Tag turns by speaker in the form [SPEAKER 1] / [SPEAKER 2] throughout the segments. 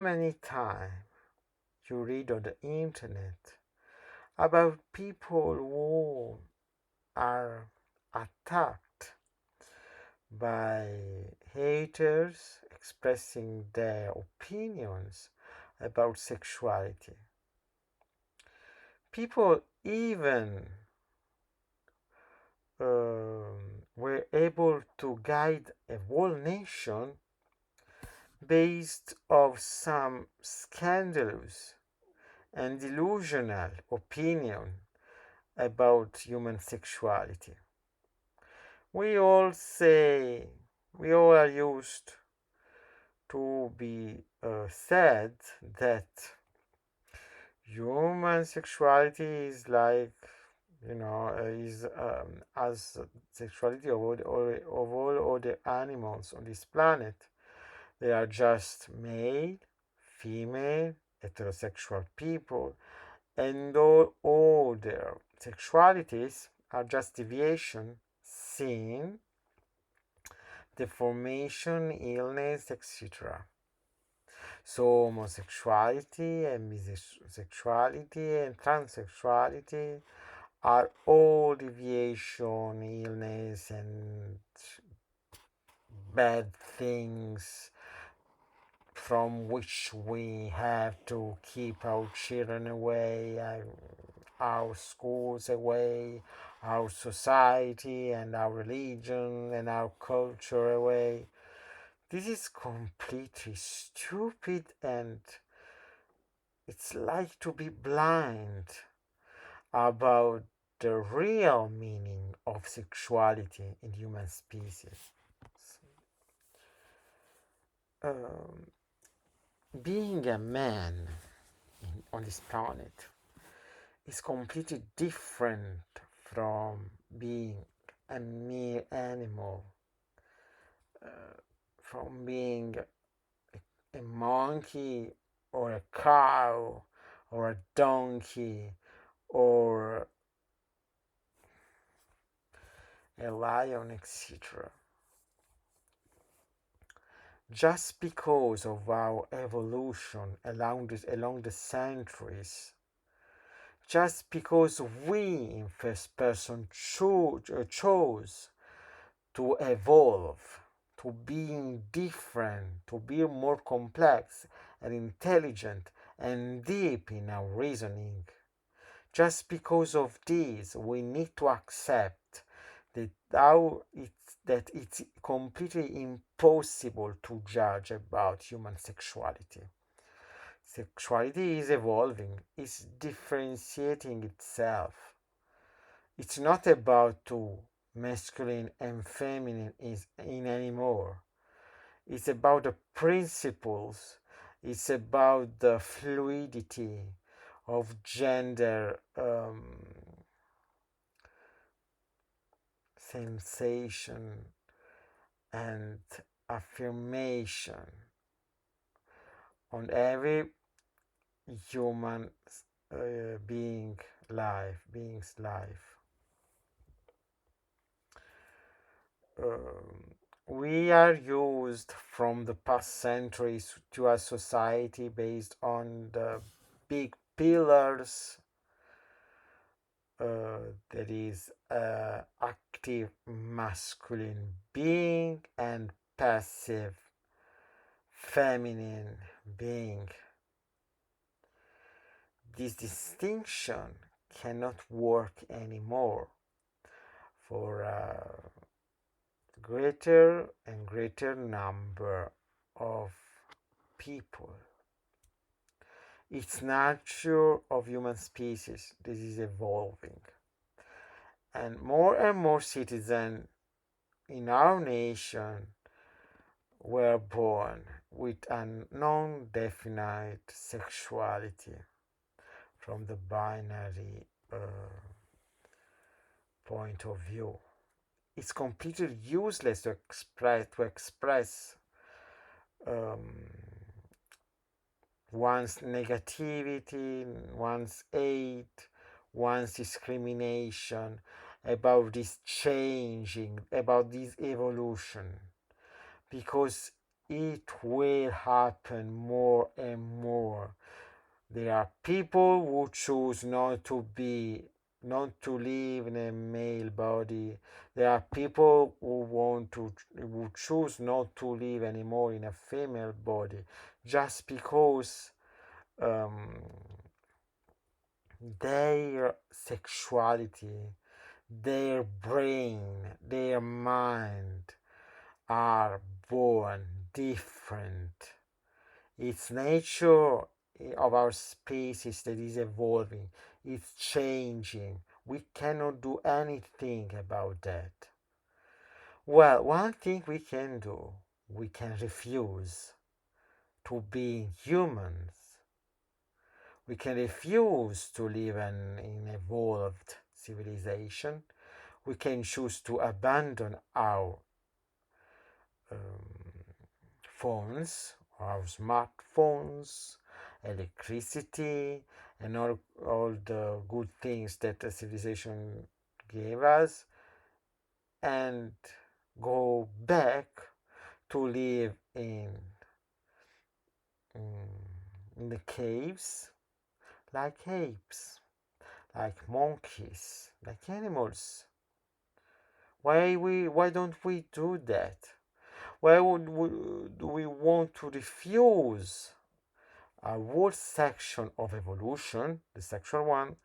[SPEAKER 1] Many times you read on the internet about people who are attacked by haters expressing their opinions about sexuality. People even were able to guide a whole nation based on some scandalous and delusional opinion about human sexuality. We all say, we all are used to be said that human sexuality is like, is as sexuality of all other animals on this planet. They are just male, female, heterosexual people, and all other sexualities are just deviation, sin, deformation, illness, etc. So homosexuality and bisexuality and transsexuality are all deviation, illness, and bad things from which we have to keep our children away, our schools away, our society and our religion and our culture away. This is completely stupid, and it's like to be blind about the real meaning of sexuality in human species. Um, Being a man on this planet is completely different from being a mere animal, uh, from being a monkey or a cow or a donkey or a lion, etc. Just because of our evolution along the centuries, just because we in first person chose to evolve, to being different, to be more complex and intelligent and deep in our reasoning. Just because of this, we need to accept that it's completely impossible to judge about human sexuality. Sexuality is evolving, it's differentiating itself. It's not about two masculine and feminine is in anymore. It's about the principles. It's about the fluidity of gender sensation and affirmation on every human being's life. Um, we are used from the past centuries to a society based on the big pillars, that is active masculine being and passive feminine being. This distinction cannot work anymore for a greater and greater number of people. It's nature of human species. This is evolving. And more citizens in our nation were born with a non-definite sexuality from the binary point of view. It's completely useless to express um, one's negativity, one's hate, one's discrimination about this changing, about this evolution, because it will happen more and more. There are people who choose not to live in a male body. There are people who choose not to live anymore in a female body, just because um, their sexuality, their brain, their mind are born different. It's nature of our species that is evolving, it's changing. We cannot do anything about that. Well, one thing we can do, we can refuse to be humans. We can refuse to live in an evolved civilization. We can choose to abandon our um, phones, our smartphones, electricity, and all the good things that the civilization gave us, and go back to live in the caves like apes, like monkeys, like animals. Why don't we do that? Why do we want to refuse a whole section of evolution, the sexual one,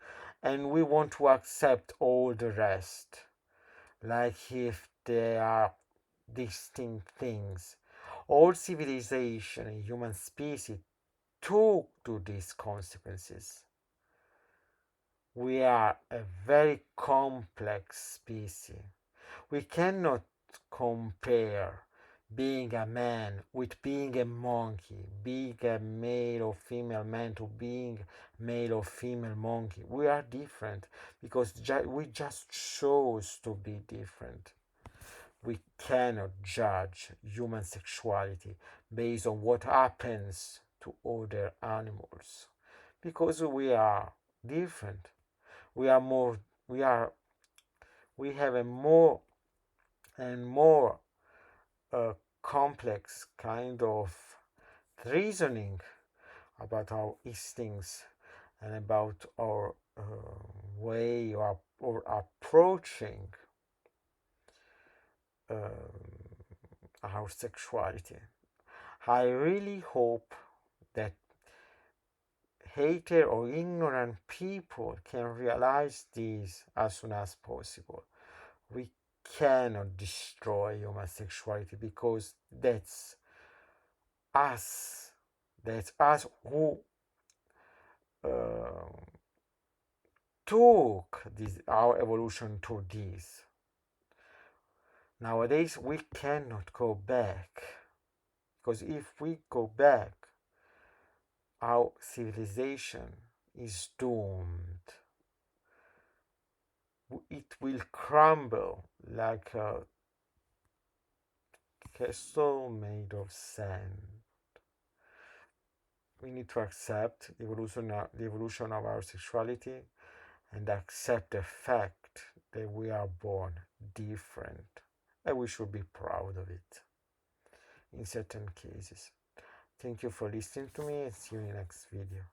[SPEAKER 1] and we want to accept all the rest, like if they are distinct things? All civilization and human species took to these consequences. We are a very complex species. We cannot compare being a man with being a monkey, being a male or female man to being male or female monkey. We are different because we just chose to be different. We cannot judge human sexuality based on what happens to other animals because we are different. We are more, we are, we have a more and more complex kind of reasoning about our instincts and about our way or approaching our sexuality. I really hope that hater or ignorant people can realize this as soon as possible. We cannot destroy human sexuality because us. That's us who uh, took our evolution to this. Nowadays, we cannot go back because if we go back, our civilization is doomed. It will crumble like a castle made of sand. We need to accept the evolution of our sexuality and accept the fact that we are born different, and we should be proud of it in certain cases. Thank you for listening to me, and see you in the next video.